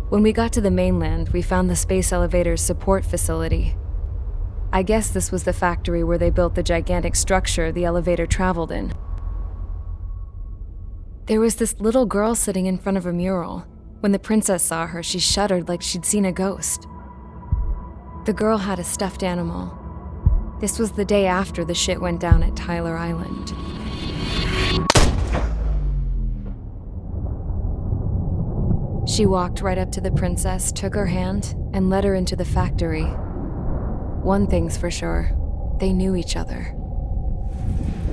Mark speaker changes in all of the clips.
Speaker 1: When we got to the mainland, we found the space elevator's support facility. I guess this was the factory where they built the gigantic structure the elevator traveled in. There was this little girl sitting in front of a mural. When the princess saw her, she shuddered like she'd seen a ghost. The girl had a stuffed animal. This was the day after the shit went down at Tyler Island. She walked right up to the princess, took her hand, and led her into the factory. One thing's for sure, they knew each other.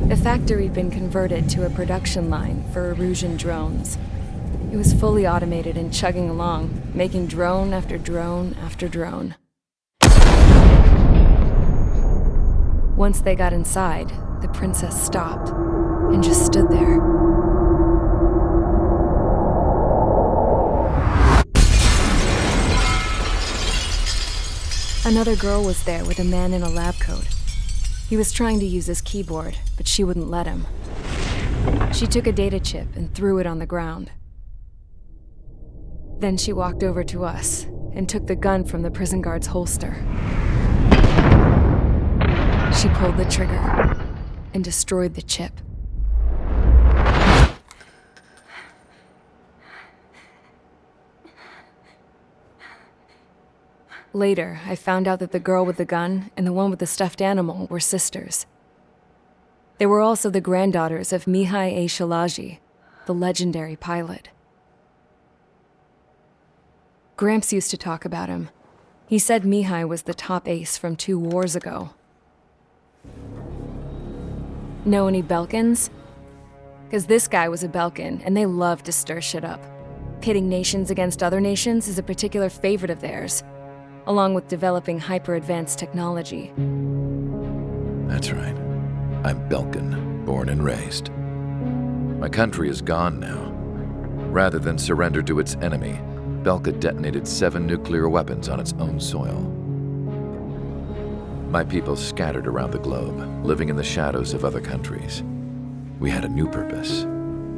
Speaker 1: The factory'd been converted to a production line for Erusian drones. It was fully automated and chugging along, making drone after drone after drone. Once they got inside, the princess stopped and just stood there. Another girl was there with a man in a lab coat. He was trying to use his keyboard, but she wouldn't let him. She took a data chip and threw it on the ground. Then she walked over to us and took the gun from the prison guard's holster. She pulled the trigger and destroyed the chip. Later, I found out that the girl with the gun and the one with the stuffed animal were sisters. They were also the granddaughters of Mihai A. Shalaji, the legendary pilot. Gramps used to talk about him. He said Mihai was the top ace from 2 wars ago. Know any Belkans? Because this guy was a Belkan, and they love to stir shit up. Pitting nations against other nations is a particular favorite of theirs, along with developing hyper-advanced technology.
Speaker 2: That's right. I'm Belkan, born and raised. My country is gone now. Rather than surrender to its enemy, Belka detonated 7 nuclear weapons on its own soil. My people scattered around the globe, living in the shadows of other countries. We had a new purpose: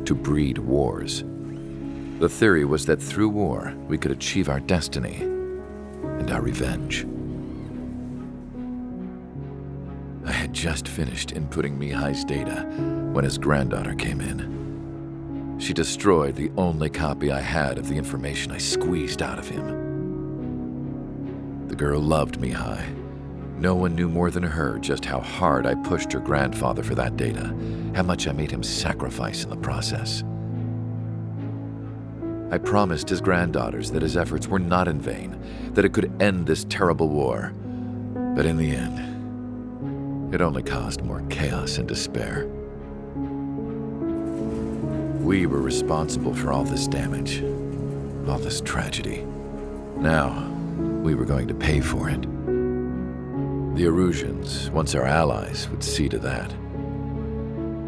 Speaker 2: to breed wars. The theory was that through war, we could achieve our destiny and our revenge. I had just finished inputting Mihai's data when his granddaughter came in. She destroyed the only copy I had of the information I squeezed out of him. The girl loved Mihai. No one knew more than her just how hard I pushed her grandfather for that data, how much I made him sacrifice in the process. I promised his granddaughters that his efforts were not in vain, that it could end this terrible war. But in the end, it only caused more chaos and despair. We were responsible for all this damage, all this tragedy. Now, we were going to pay for it. The Erusians, once our allies, would see to that.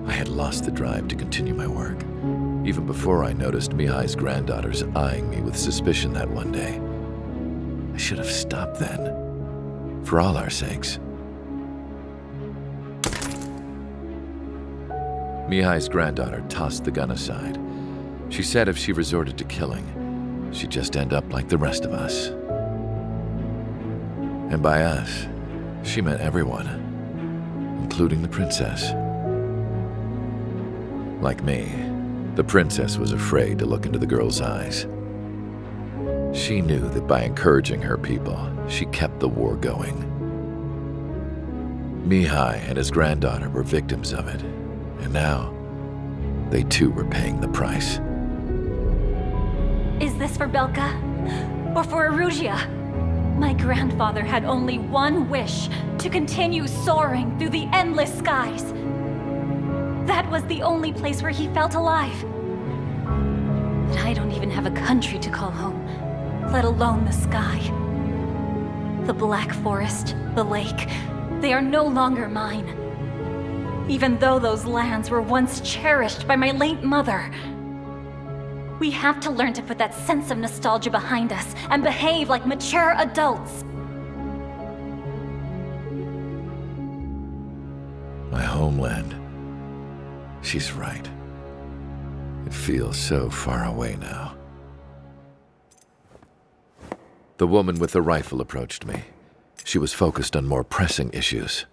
Speaker 2: I had lost the drive to continue my work, even before I noticed Mihai's granddaughters eyeing me with suspicion that one day. I should have stopped then, for all our sakes. Mihai's granddaughter tossed the gun aside. She said if she resorted to killing, she'd just end up like the rest of us. And by us, she meant everyone, including the princess. Like me, the princess was afraid to look into the girl's eyes. She knew that by encouraging her people, she kept the war going. Mihai and his granddaughter were victims of it, and now they too were paying the price.
Speaker 3: Is this for Belka? Or for Erusia? My grandfather had only one wish: to continue soaring through the endless skies. That was the only place where he felt alive. But I don't even have a country to call home, let alone the sky. The Black Forest, the lake, they are no longer mine. Even though those lands were once cherished by my late mother. We have to learn to put that sense of nostalgia behind us and behave like mature adults.
Speaker 2: My homeland. She's right. It feels so far away now. The woman with the rifle approached me. She was focused on more pressing issues.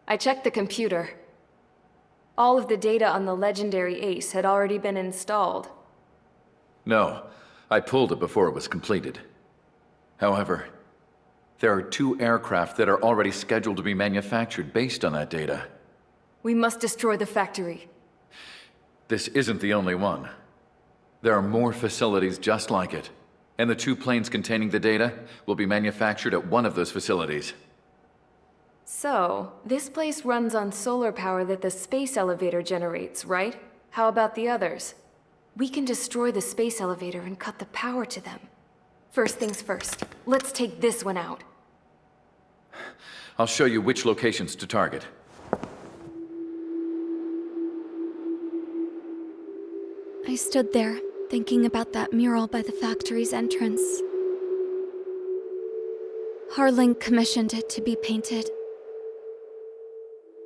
Speaker 1: I checked the computer. All of the data on the legendary Ace had already been installed.
Speaker 2: No, I pulled it before it was completed. However, there are 2 aircraft that are already scheduled to be manufactured based on that data.
Speaker 1: We must destroy the factory.
Speaker 2: This isn't the only one. There are more facilities just like it, and the 2 planes containing the data will be manufactured at one of those facilities.
Speaker 1: So, this place runs on solar power that the space elevator generates, right? How about the others? We can destroy the space elevator and cut the power to them. First things first, let's take this one out.
Speaker 2: I'll show you which locations to target.
Speaker 4: I stood there, thinking about that mural by the factory's entrance. Harling commissioned it to be painted.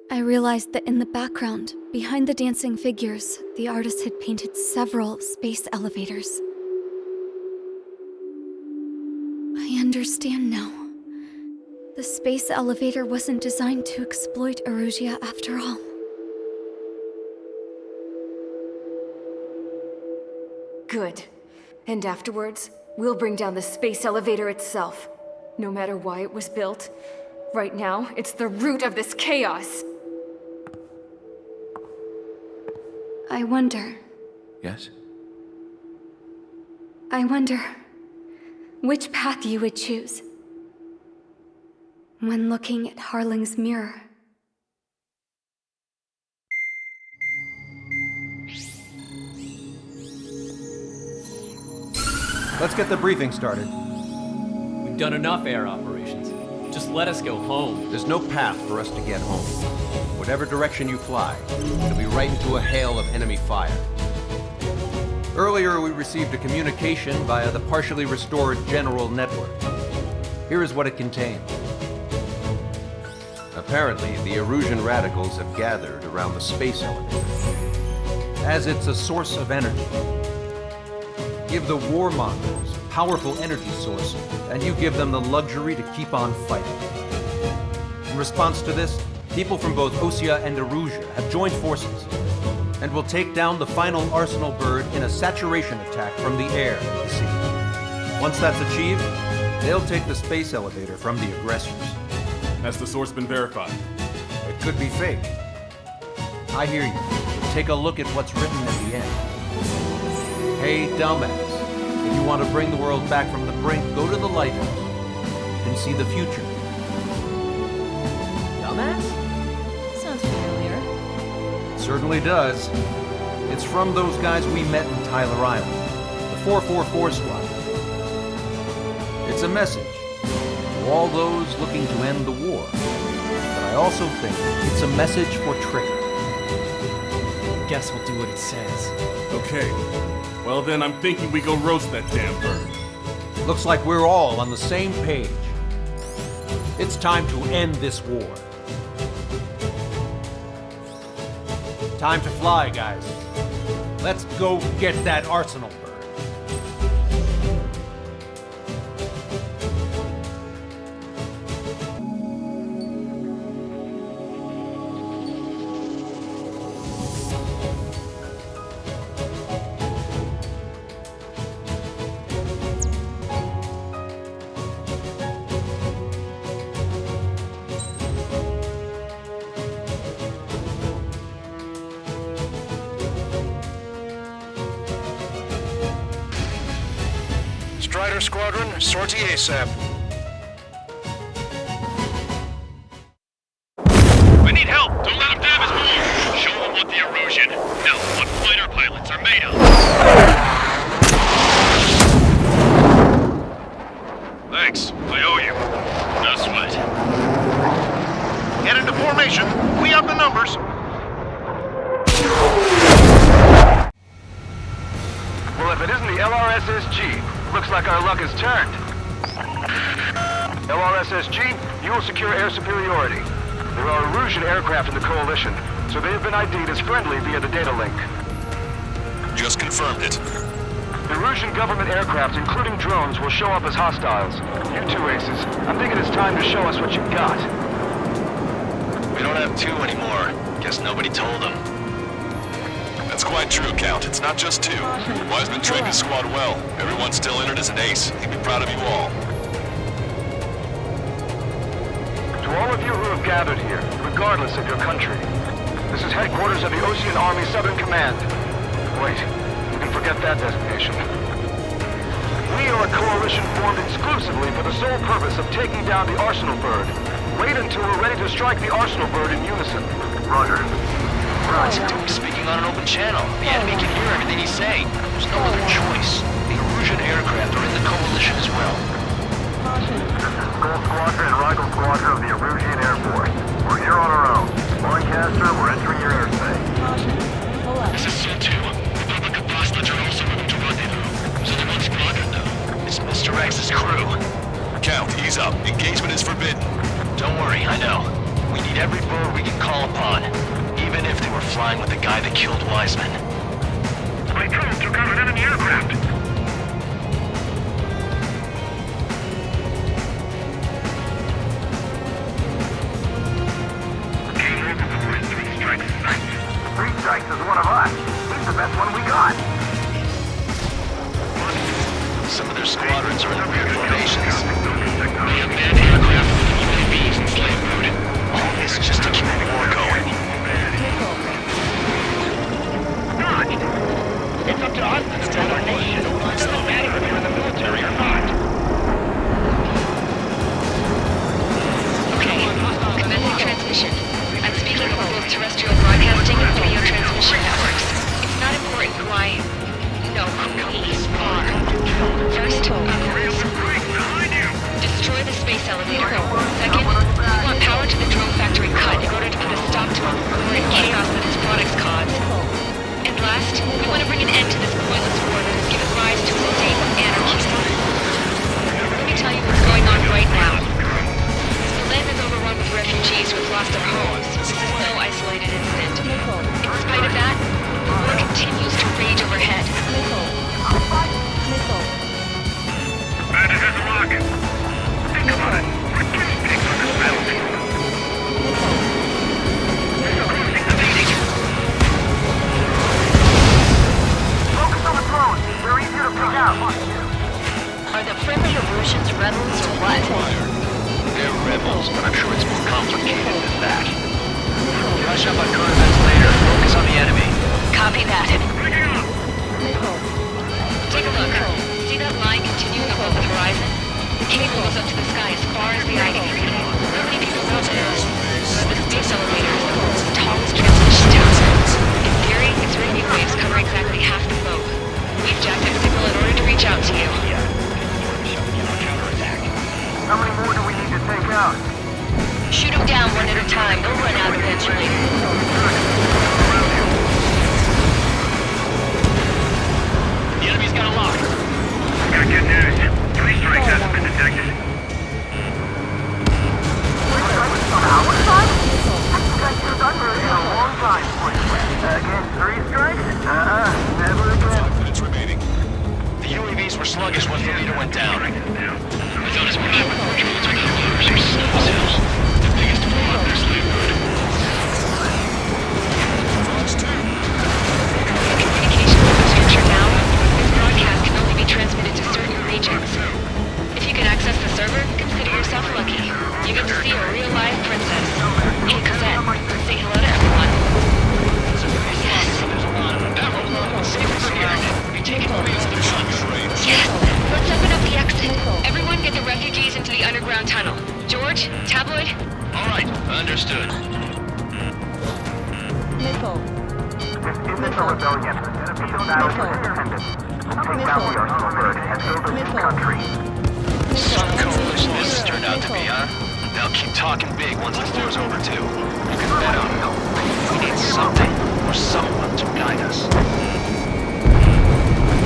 Speaker 4: I realized that in the background, behind the dancing figures, the artist had painted several space elevators. I understand now. The space elevator wasn't designed to exploit Erusia after all.
Speaker 1: Good. And afterwards, we'll bring down the space elevator itself. No matter why it was built, right now, it's the root of this chaos.
Speaker 4: I wonder
Speaker 2: Yes?
Speaker 4: which path you would choose when looking at Harling's mirror.
Speaker 5: Let's get the briefing started.
Speaker 6: We've done enough air operations. Just let us go home.
Speaker 5: There's no path for us to get home. Whatever direction you fly, it'll be right into a hail of enemy fire. Earlier, we received a communication via the partially restored general network. Here is what it contained. Apparently, the Erusian radicals have gathered around the space elevator, as it's a source of energy. Give the warmongers a powerful energy source, and you give them the luxury to keep on fighting. In response to this, people from both Osea and Erusia have joined forces, and will take down the final Arsenal bird in a saturation attack from the air to the sea. Once that's achieved, they'll take the space elevator from the aggressors.
Speaker 7: Has the source been verified?
Speaker 5: It could be fake. I hear you. But take a look at what's written at the end. Hey, dumbass. If you want to bring the world back from the brink, go to the Lighthouse. You can see the future.
Speaker 6: Dumbass? Sounds familiar.
Speaker 5: It certainly does. It's from those guys we met in Tyler Island, the 444 squad. It's a message to all those looking to end the war. But I also think it's a message for Trigger.
Speaker 6: Guess we'll do what it says.
Speaker 7: Okay. Well then, I'm thinking we go roast that damn bird.
Speaker 5: Looks like we're all on the same page. It's time to end this war. Time to fly, guys. Let's go get that Arsenal bird.
Speaker 8: Strider Squadron, sortie ASAP.
Speaker 9: We need help! Don't let them damage more! Show them what the Erusian, no, what fighter pilots are made of! Thanks, I owe you. No sweat.
Speaker 8: Get into formation. We have the numbers.
Speaker 9: Well, if it isn't the LRSSG, looks like our luck has turned. LRSSG, you will secure air superiority. There are Erusian aircraft in the Coalition, so they have been ID'd as friendly via the data link.
Speaker 8: Just confirmed it.
Speaker 10: The Erusian government aircraft, including drones, will show up as hostiles. You two aces, I'm thinking it's time to show us what you've got.
Speaker 9: We don't have two anymore. Guess nobody told them.
Speaker 11: That's quite true, Count. It's not just two. Wiseman trained his squad well. Everyone's still in it as an ace. He'd be proud of you all.
Speaker 10: To all of you who have gathered here, regardless of your country, this is headquarters of the Ocean Army Southern Command. Wait, you can forget that designation. We are a coalition formed exclusively for the sole purpose of taking down the Arsenal Bird. Wait until we're ready to strike the Arsenal Bird in unison. Roger.
Speaker 9: Right, dude, speaking on an open channel. The enemy can hear everything he's saying. There's no other choice. The Erusian aircraft are in the coalition as well.
Speaker 10: This is Gold Squadron and Rigel Squadron of the Erusian Air Force. We're here on our own. Lancaster, we're entering your airspace.
Speaker 9: This is Sol 2. Republic of Boston are also moving to rendezvous. There's only one squadron, though. It's Mr. X's crew.
Speaker 11: Count, ease up. Engagement is forbidden.
Speaker 9: Don't worry, I know. We need every bird we can call upon. Even if they were flying with the guy that killed Wiseman.
Speaker 8: My drones took out an enemy aircraft. Game over before his 3 strikes tonight.
Speaker 10: 3 strikes is one of us. He's the best one we got.
Speaker 9: Some of their squadrons are in the rear formations. We have manned aircraft with UAVs in slave mode. All this just to keep the war going.
Speaker 8: It's up to us to defend our nation. It doesn't matter if you're in the military or not.
Speaker 12: Okay, commencing transmission. I'm speaking over both terrestrial broadcasting and video transmission networks. It's not important who I am. No, who we are. First, destroy the space elevator. Second, we want power to the drone factory cut in order to put a stop to all the horrid chaos that its products cause. And last, we want to bring an end to this pointless war that has given rise to a state of anarchy. Let me tell you what's going on right now. The land is overrun with refugees who have lost their homes. This is no isolated incident. In spite of that, the war continues to rage overhead.
Speaker 8: Bandit has a lock. Think about it. We're killing pigs on this battlefield. We're cruising the meeting.
Speaker 10: Focus on the drones. They're easier to pick out.
Speaker 12: Are the friendly Erusians rebels or what?
Speaker 9: They're rebels, but I'm sure it's more complicated than that. Brush up on current events later. Focus on the enemy.
Speaker 12: Copy that. Take a look. See that line continuing above the horizon? The cable goes up to the sky as far as the eye can see. Not many people know this, but the space elevator is the world's tallest transmission tower. In theory, its radio waves cover exactly half the globe. We've jacked up signal in order to reach out to you.
Speaker 10: How many more do we need to take out?
Speaker 12: Shoot them down one at a time. They'll run out eventually.
Speaker 9: The enemy's got a lock.
Speaker 8: Got good news. 3 strikes hasn't been detected.
Speaker 10: Our side? That's been done for a long time. Again, 3 strikes? Never again.
Speaker 11: 5 minutes remaining.
Speaker 9: The UAVs were sluggish once the leader went down.
Speaker 8: Down.
Speaker 9: I thought as much. Drones without motors are slow as hell. The biggest flaw in their slave mode.
Speaker 12: Communication infrastructure down. This broadcast can only be transmitted to certain regions. If you can access the server, consider yourself lucky. You get to see a real live princess. Hey, Cosette, say hello to everyone. Yes. Yes. Let's open up the exit. Everyone get the refugees into the underground tunnel. George, Tabloid?
Speaker 9: All right, understood.
Speaker 10: This isn't a rebellion. It's a battle for independence. Take down the Arsenal Bird and build a new country.
Speaker 9: Some coalition this has turned out to be, huh? They'll keep talking big once this war's over, too. You can bet on it. We need something or someone to guide us.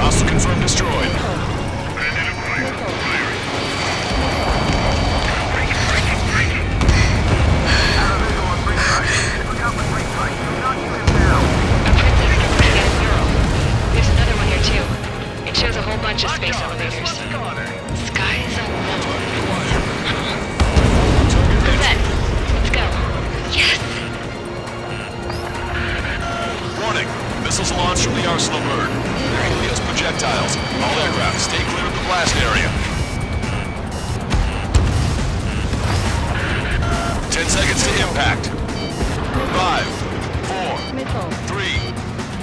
Speaker 11: Hostile confirmed destroyed.
Speaker 8: Bandit acquired. Firing.
Speaker 12: A princess can bring in a mural. There's another one here too. It shows a
Speaker 11: Missiles launched from the Arsenal bird. They're Helios projectiles. All aircraft, stay clear of the blast area. 10 seconds to impact. 5, 4, 3,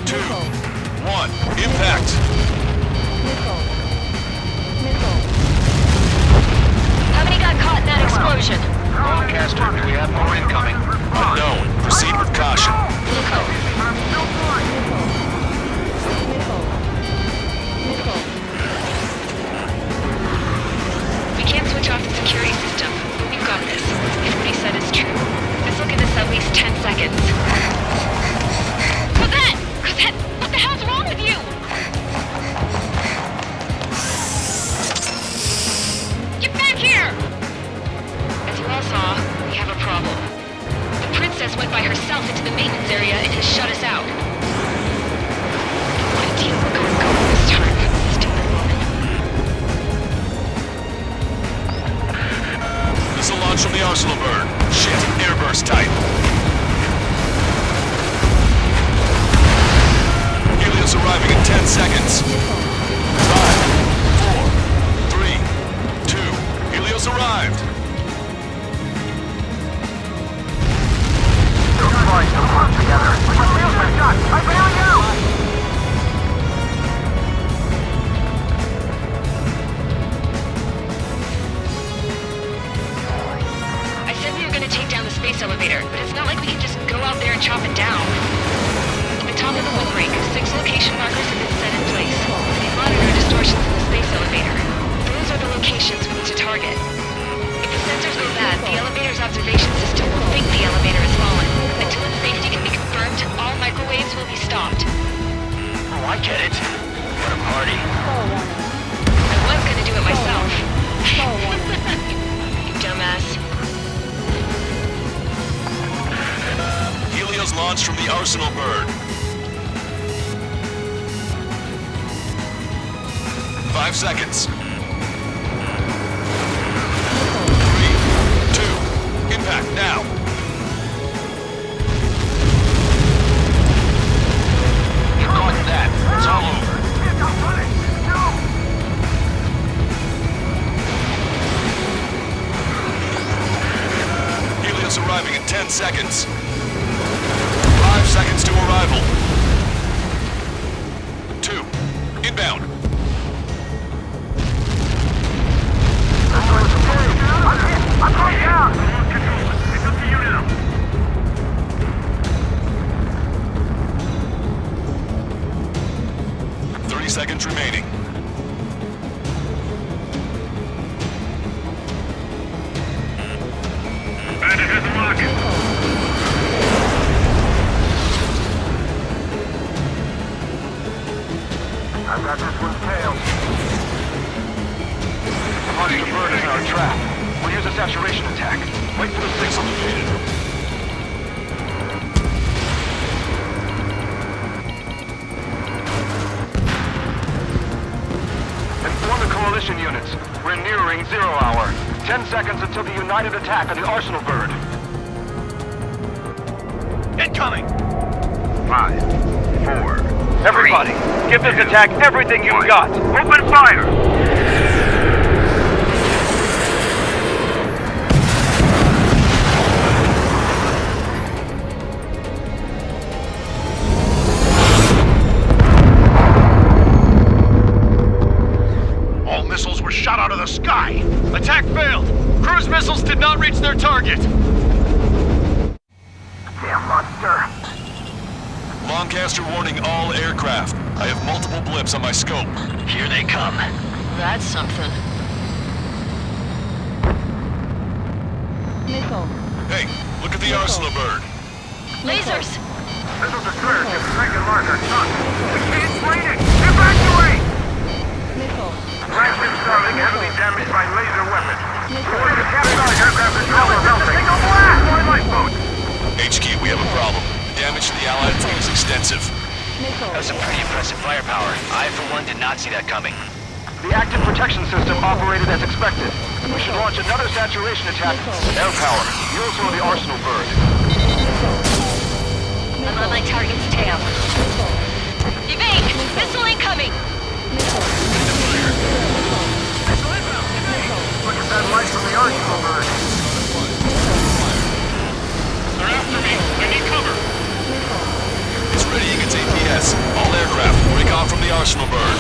Speaker 11: 2, 1. Impact.
Speaker 12: How many got caught in that explosion?
Speaker 5: Broadcaster, do we have more incoming?
Speaker 11: Unknown. Proceed with caution.
Speaker 12: We can't switch off the security system, but we've got this. If what he said is true, this will give us at least 10 seconds. Cosette! Cosette! What the hell's wrong with you? Get back here! As you all saw, we have a problem. The princess went by herself into the maintenance area and has shut us out. What a deal we're going to go with this time. Stupid woman.
Speaker 11: Missile launch from the Arsenal bird. Shit, airburst type. Helios arriving in 10 seconds. 5, 4, 3, 2. Helios arrived.
Speaker 12: I said we were going to take down the space elevator, but it's not like we can just go out there and chop it down. At the top of the windbreak, 6 location markers have been set in place. They monitor distortions in the space elevator. Those are the locations we need to target. If the sensors go bad, the elevator's observation system will think the elevator has fallen. Until its safety can be confirmed, all microwaves will be stopped.
Speaker 9: Oh, I get it. What a party.
Speaker 12: I was going to do it myself. You dumbass.
Speaker 11: Helios launched from the Arsenal bird. 5 seconds. 3, 2, impact now.
Speaker 9: You caught that. It's all over.
Speaker 11: Helios arriving in 10 seconds. 5 seconds to arrival. 2, inbound.
Speaker 8: I'm going down! It's up to you now.
Speaker 11: 30 seconds remaining.
Speaker 8: Bandit has a rocket. I've got this one's tail.
Speaker 10: Monster bird is in our trap. We'll use a saturation attack. Wait for the signal. Inform the coalition units. We're nearing 0 hour. 10 seconds until the united attack on the Arsenal bird.
Speaker 8: Incoming!
Speaker 10: 5, 4. Everybody, give this attack everything you've got.
Speaker 8: Open fire! All missiles were shot out of the sky! Attack failed! Cruise missiles did not reach their target! Damn monster!
Speaker 11: Lancaster warning all aircraft. I have multiple blips on my scope.
Speaker 9: Here they come.
Speaker 12: That's something.
Speaker 11: Hey, look at the Arsenal bird.
Speaker 12: Lasers!
Speaker 8: Missiles are clear to strike and marker. We can't fight it! Evacuate! Flagship Starling heavily damaged by laser weapons. Order to capsize aircraft control or melting. Signal blast! More lifeboats!
Speaker 11: HQ, we have a problem. Damage to the Allied fleet is extensive.
Speaker 9: That was some pretty impressive firepower. I, for one, did not see that coming.
Speaker 10: The active protection system operated as expected. We should launch another saturation attack. Air power. Use for the Arsenal bird.
Speaker 12: I'm on my target's tail.
Speaker 11: arsenal burn.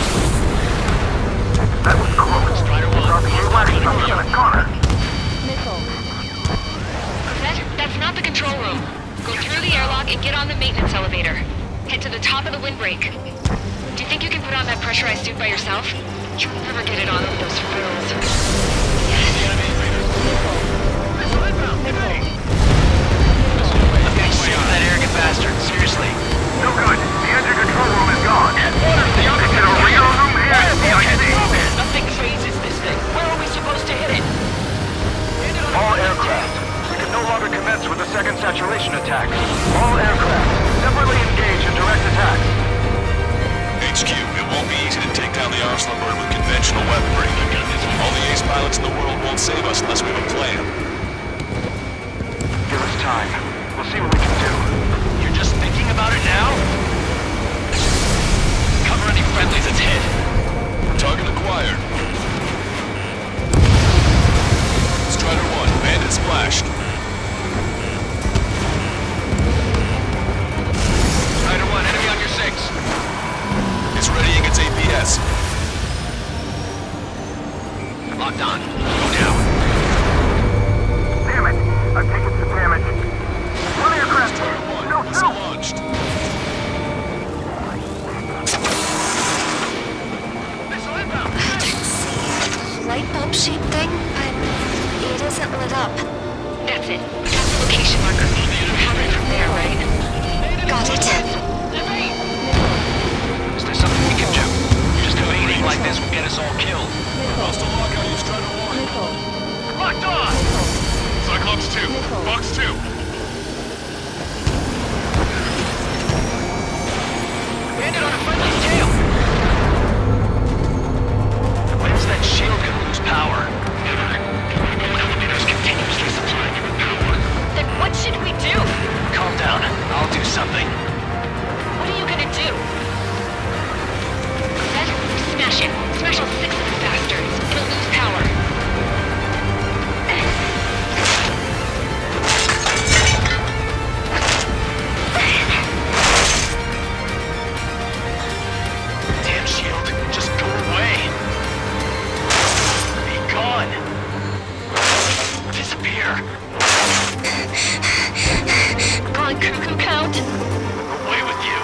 Speaker 10: That was close.
Speaker 9: Strider 1, he's talking to me.
Speaker 12: That's not the control room. Go through the airlock and get on the maintenance elevator. Head to the top of the windbreak. Do you think you can put on that pressurized suit by yourself? You'll never get it on with those frills.
Speaker 9: I'm getting sick of that arrogant bastard, seriously.
Speaker 10: No good. The engine control room is gone.
Speaker 9: The
Speaker 10: Is it a real room here?
Speaker 9: Nothing phases this thing. Where are we supposed to hit it?
Speaker 10: All aircraft. We can no longer commence with the second saturation attack. All aircraft, separately engage in direct attacks.
Speaker 11: HQ, it won't be easy to take down the arsenal burn with conventional weaponry. All the ace pilots in the world won't save us unless we have a plan.
Speaker 10: Give us time. We'll see what we can do.
Speaker 9: You're just thinking about it now? Cover any friendlies, it's hit.
Speaker 11: Target acquired. Strider 1, bandit splashed.
Speaker 9: Strider 1, enemy on your 6.
Speaker 11: It's readying its APS.
Speaker 9: Locked on. Go down.
Speaker 10: Damn it! I've taken some damage. One aircraft.
Speaker 11: Strider 1,
Speaker 10: No,
Speaker 11: missile
Speaker 10: no.
Speaker 11: launched.
Speaker 10: Missile inbound.
Speaker 4: Light bulb shaped thing, but it isn't lit up.
Speaker 12: That's it. That's the location marker. You have it from there, right?
Speaker 4: Got it.
Speaker 9: Is there something we can do? Just evading like this will get us all killed.
Speaker 11: Hostile lockout, you Strider 1.
Speaker 8: Locked on! Cyclops 2, Fox 2.
Speaker 9: Landed on a friendly's tail. When's that shield gonna lose power? Elevator's continuously supplying you with power.
Speaker 12: Then what should we do?
Speaker 9: Calm down. I'll do something.
Speaker 12: What are you gonna do? Red, smash it. Smash all 6 of the bastards. It'll lose power.
Speaker 9: Damn shield, just go away. Be gone. Disappear.
Speaker 12: Gone cuckoo count.
Speaker 9: Away with you.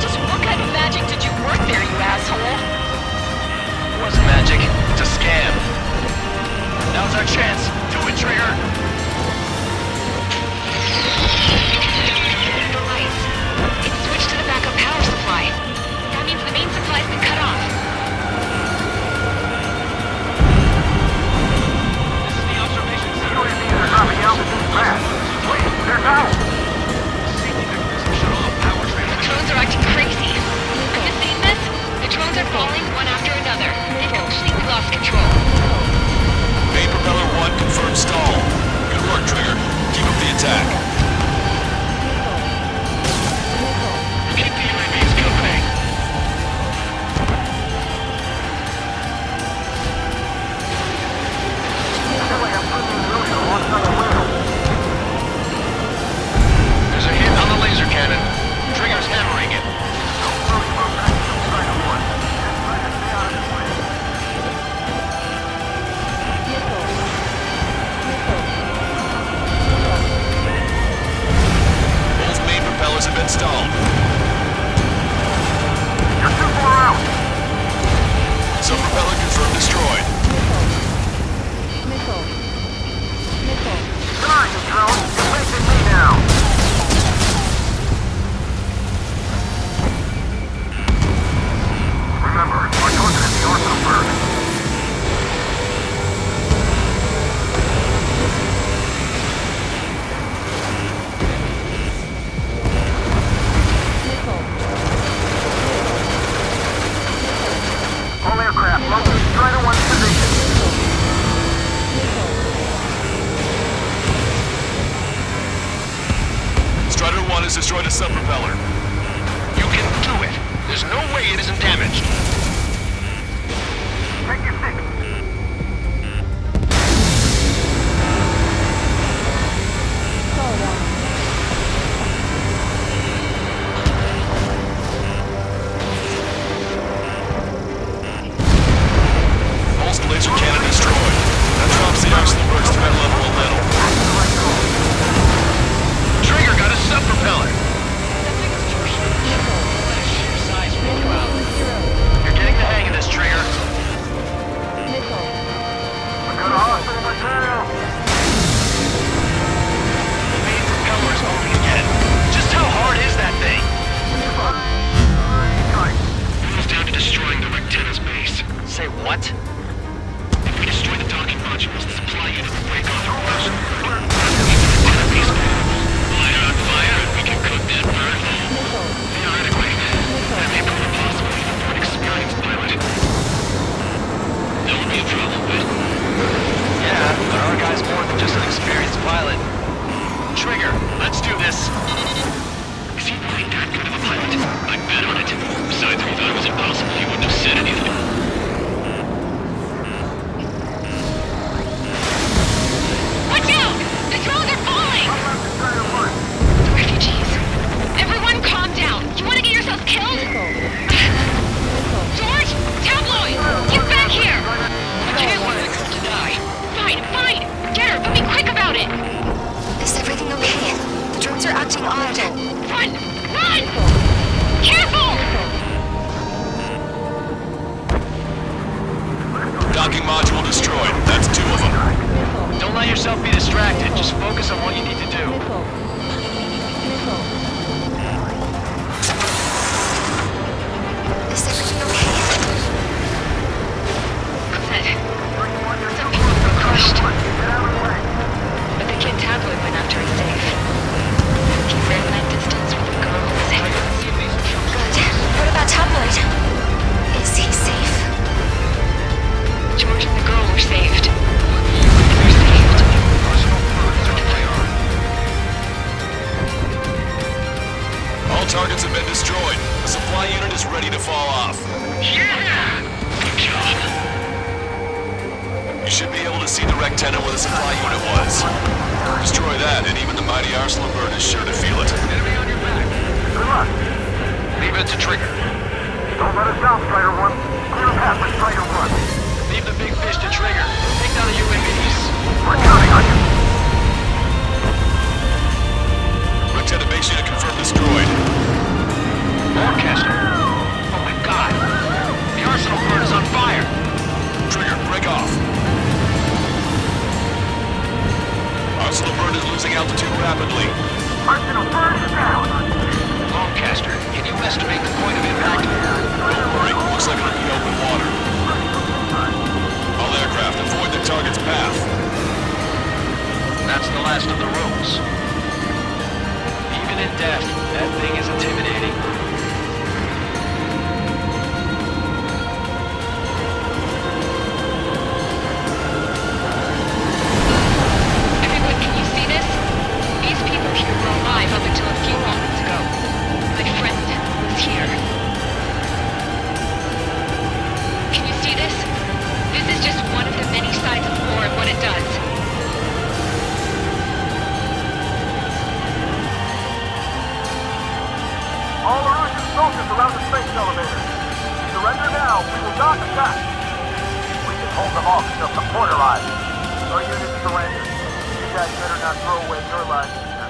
Speaker 12: Just what kind of magic did you work there, you asshole?
Speaker 9: It wasn't magic. It's a scam. Now's our chance. Do it, Trigger.
Speaker 12: The lights. It's switched to the backup power supply. That means the main supply's been cut off.
Speaker 9: This is the observation center.
Speaker 10: UAVs are dropping altitude fast. Wait, they're down.
Speaker 9: Safety mechanism shut off. Power
Speaker 12: The
Speaker 9: transmission.
Speaker 12: drones are acting crazy. Have you seen this? The drones are falling one after another. They've completely lost control.
Speaker 11: Main propeller 1 confirmed stall. Good work, Trigger. Keep up the attack.
Speaker 9: Keep the UAVs company. There's a hit on the laser cannon. Trigger's hammering it.
Speaker 11: Both main propellers have been stalled.
Speaker 10: You're too far out.
Speaker 11: Some propeller confirmed destroyed.
Speaker 10: Come on, you drone. You're facing me now. Remember, we're targeting the arsenal burn. All aircraft local. Strider 1's position.
Speaker 11: Strider 1 has destroyed a sub-propeller.
Speaker 8: You can do it. There's no way it isn't damaged.
Speaker 11: is ready to fall off.
Speaker 9: Yeah! Good job.
Speaker 11: You should be able to see the wrecked tenet where the supply unit was. Destroy that, and even the mighty Arsenal bird is sure to feel it.
Speaker 9: Enemy on your back.
Speaker 10: Good luck.
Speaker 5: Leave it to Trigger.
Speaker 10: Don't let us down, Strider 1. Clear a path for Strider 1.
Speaker 9: Leave the big fish to Trigger. Take down the UAVs.
Speaker 10: We're counting on you.
Speaker 11: Wrecked tenet base unit confirmed destroyed.
Speaker 9: Broadcaster. Oh my god. The Arsenal bird is on fire.
Speaker 11: Trigger, break off. Arsenal bird is losing altitude rapidly.
Speaker 10: Arsenal bird is down.
Speaker 9: Broadcaster, can you estimate the point of impact?
Speaker 11: Don't worry, looks like it'll be open water. All aircraft, avoid the target's path.
Speaker 9: That's the last of the rooms. Even in death, that thing is intimidating.
Speaker 12: Everyone, can you see this? These people here were alive up until a few moments ago. My friend was here. Can you see this? This is just one of the many sides of war and what it does.
Speaker 10: All Erusian soldiers around the space elevator. Surrender now. We will not attack. We can hold them off until support arrives. Our units surrender. You guys better not throw away your lives either.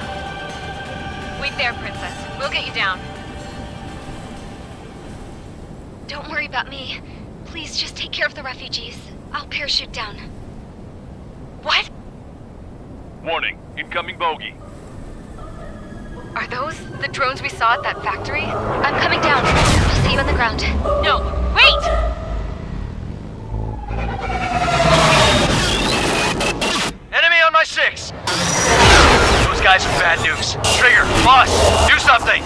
Speaker 12: Wait there, Princess. We'll get you down. Don't worry about me. Please just take care of the refugees. I'll parachute down. What?
Speaker 8: Warning, incoming bogey.
Speaker 12: Are those the drones we saw at that factory? I'm coming down. I'll see you on the ground. No, wait!
Speaker 8: Enemy on my 6! Those guys are bad news. Trigger, boss, do something!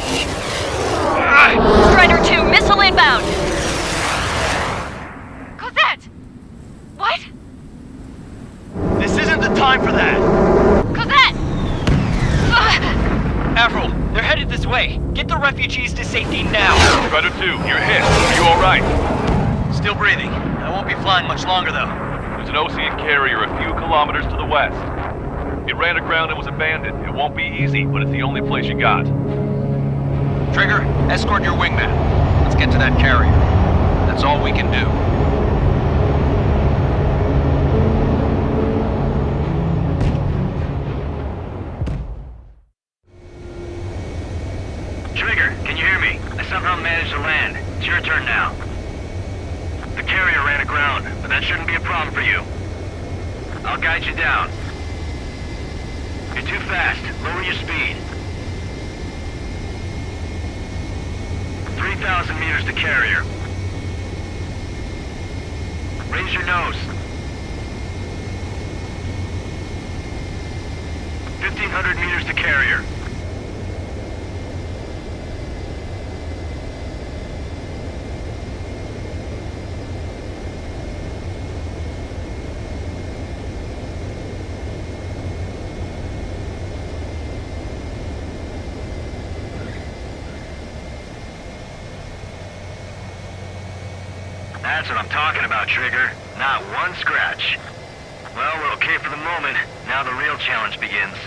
Speaker 12: Strider 2, missile inbound! Cosette! What?
Speaker 8: This isn't the time for that!
Speaker 12: Cosette!
Speaker 8: Avril, they're headed this way. Get the refugees to safety now. Strider 2, you're hit. Are you alright? Still breathing. I won't be flying much longer, though. There's an Ocean carrier a few kilometers to the west. It ran aground and was abandoned. It won't be easy, but it's the only place you got. Trigger, escort your wingman. Let's get to that carrier. That's all we can do.
Speaker 10: Trigger, can you hear me? I somehow managed to land. It's your turn now. The carrier ran aground, but that shouldn't be a problem for you. I'll guide you down. You're too fast. Lower your speed. 3,000 meters to carrier. Raise your nose. 1,500 meters to carrier. That's what I'm talking about, Trigger. Not one scratch. Well, we're okay for the moment. Now the real challenge begins.